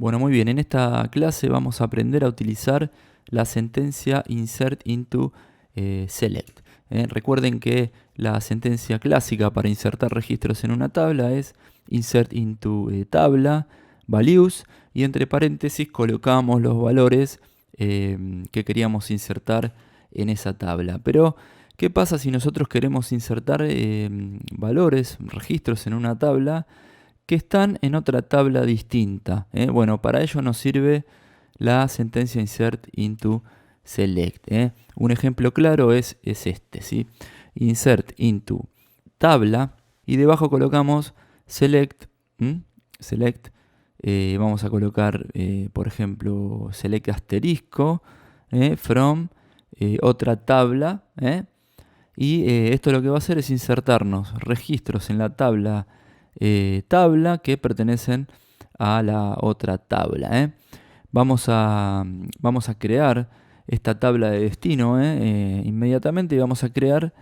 Bueno, muy bien, en esta clase vamos a aprender a utilizar la sentencia insert into select. Recuerden que la sentencia clásica para insertar registros en una tabla es insert into tabla, values, y entre paréntesis colocamos los valores que queríamos insertar en esa tabla. Pero, ¿qué pasa si nosotros queremos insertar valores, registros en una tabla que están en otra tabla distinta? Bueno, para ello nos sirve la sentencia insert into select. Un ejemplo claro es este, ¿sí? Insert into tabla y debajo colocamos select. Select. Vamos a colocar, por ejemplo, select asterisco from otra tabla. Y esto lo que va a hacer es insertarnos registros en la tabla que pertenecen a la otra tabla. Vamos a crear esta tabla de destino inmediatamente y vamos a crear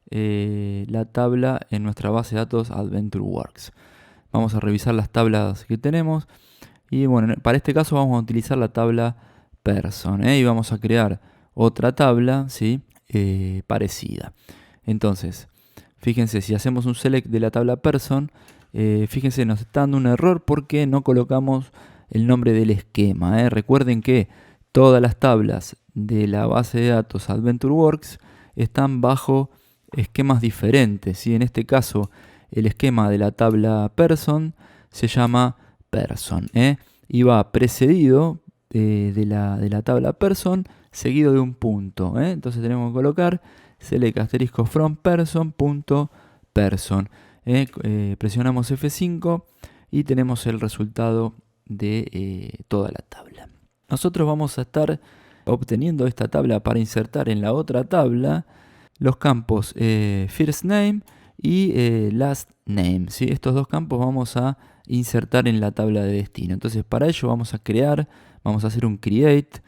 la tabla en nuestra base de datos AdventureWorks. Vamos a revisar las tablas que tenemos y bueno, para este caso vamos a utilizar la tabla person y vamos a crear otra tabla, ¿sí? Parecida. Entonces, fíjense, si hacemos un select de la tabla person, fíjense, nos está dando un error porque no colocamos el nombre del esquema. Recuerden que todas las tablas de la base de datos AdventureWorks están bajo esquemas diferentes, ¿sí? En este caso, el esquema de la tabla person se llama person, y va precedido de la tabla person seguido de un punto. Entonces tenemos que colocar select asterisco from person.person. Presionamos F5 y tenemos el resultado de toda la tabla. Nosotros vamos a estar obteniendo esta tabla para insertar en la otra tabla los campos first name y last name, ¿sí? Estos dos campos vamos a insertar en la tabla de destino. Entonces para ello vamos a hacer un create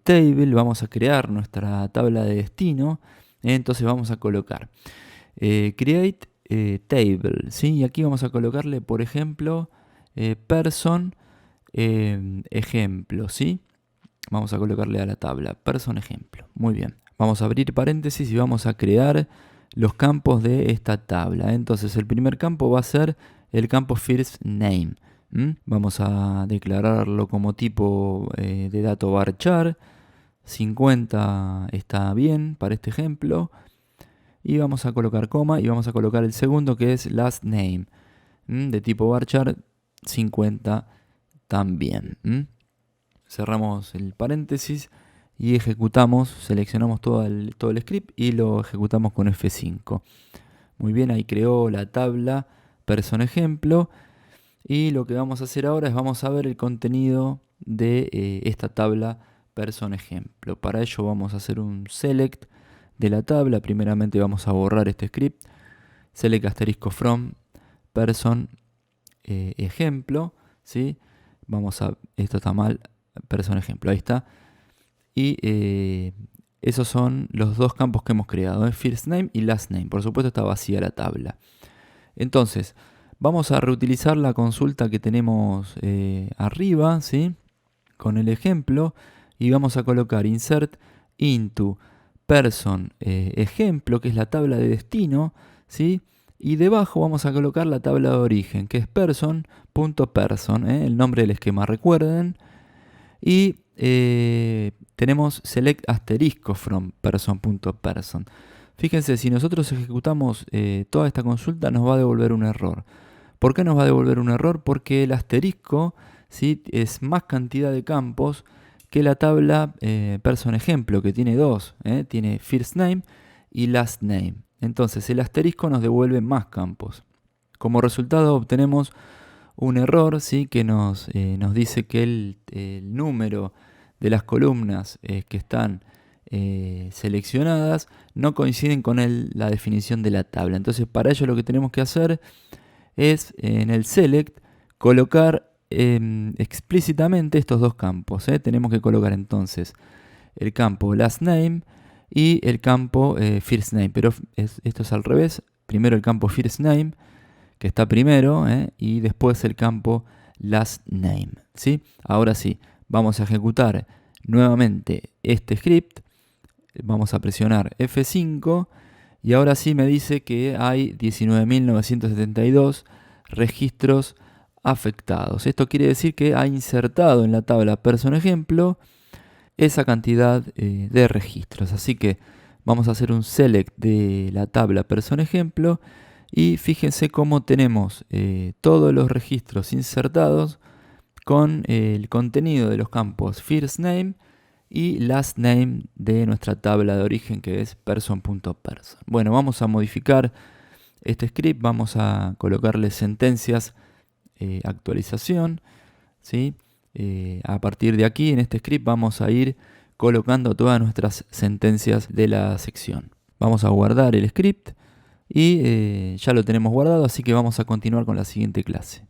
table, vamos a crear nuestra tabla de destino. Entonces vamos a colocar create table, ¿sí? Y aquí vamos a colocarle, por ejemplo, person ejemplo, ¿sí? Vamos a colocarle a la tabla person ejemplo. Muy bien. Vamos a abrir paréntesis y vamos a crear los campos de esta tabla. Entonces el primer campo va a ser el campo first name. Vamos a declararlo como tipo de dato varchar. 50 está bien para este ejemplo. Y vamos a colocar coma y vamos a colocar el segundo que es last name. De tipo varchar 50 también. Cerramos el paréntesis y ejecutamos, seleccionamos todo el script y lo ejecutamos con F5. Muy bien, ahí creó la tabla person ejemplo. Y lo que vamos a hacer ahora es vamos a ver el contenido de esta tabla person ejemplo. Para ello vamos a hacer un select de la tabla. Primeramente vamos a borrar este script. Select asterisco from person ejemplo, ¿sí? Esto está mal, person ejemplo, ahí está. Y esos son los dos campos que hemos creado, first name y last name. Por supuesto está vacía la tabla. Entonces, vamos a reutilizar la consulta que tenemos arriba, ¿sí? Con el ejemplo, y vamos a colocar insert into person ejemplo, que es la tabla de destino, ¿sí? Y debajo vamos a colocar la tabla de origen, que es person.person, el nombre del esquema, recuerden. Y tenemos select asterisco from person.person. Fíjense, si nosotros ejecutamos toda esta consulta nos va a devolver un error. ¿Por qué nos va a devolver un error? Porque el asterisco, ¿sí? Es más cantidad de campos que la tabla person ejemplo, que tiene dos. Tiene first name y last name. Entonces el asterisco nos devuelve más campos. Como resultado obtenemos un error, ¿sí? Que nos dice que el número de las columnas que están seleccionadas no coinciden con la definición de la tabla. Entonces para ello lo que tenemos que hacer es en el select colocar explícitamente estos dos campos. Tenemos que colocar entonces el campo last name y el campo first name, pero esto es al revés. Primero el campo first name, que está primero, y después el campo last name, ¿sí? Ahora sí, vamos a ejecutar nuevamente este script. Vamos a presionar F5 y ahora sí me dice que hay 19.972 registros afectados. Esto quiere decir que ha insertado en la tabla persona ejemplo esa cantidad de registros. Así que vamos a hacer un select de la tabla persona ejemplo y fíjense cómo tenemos todos los registros insertados con el contenido de los campos first name y last name de nuestra tabla de origen, que es person.person. Bueno, vamos a modificar este script, vamos a colocarle sentencias actualización, ¿sí? A partir de aquí, en este script, vamos a ir colocando todas nuestras sentencias de la sección. Vamos a guardar el script y ya lo tenemos guardado, así que vamos a continuar con la siguiente clase.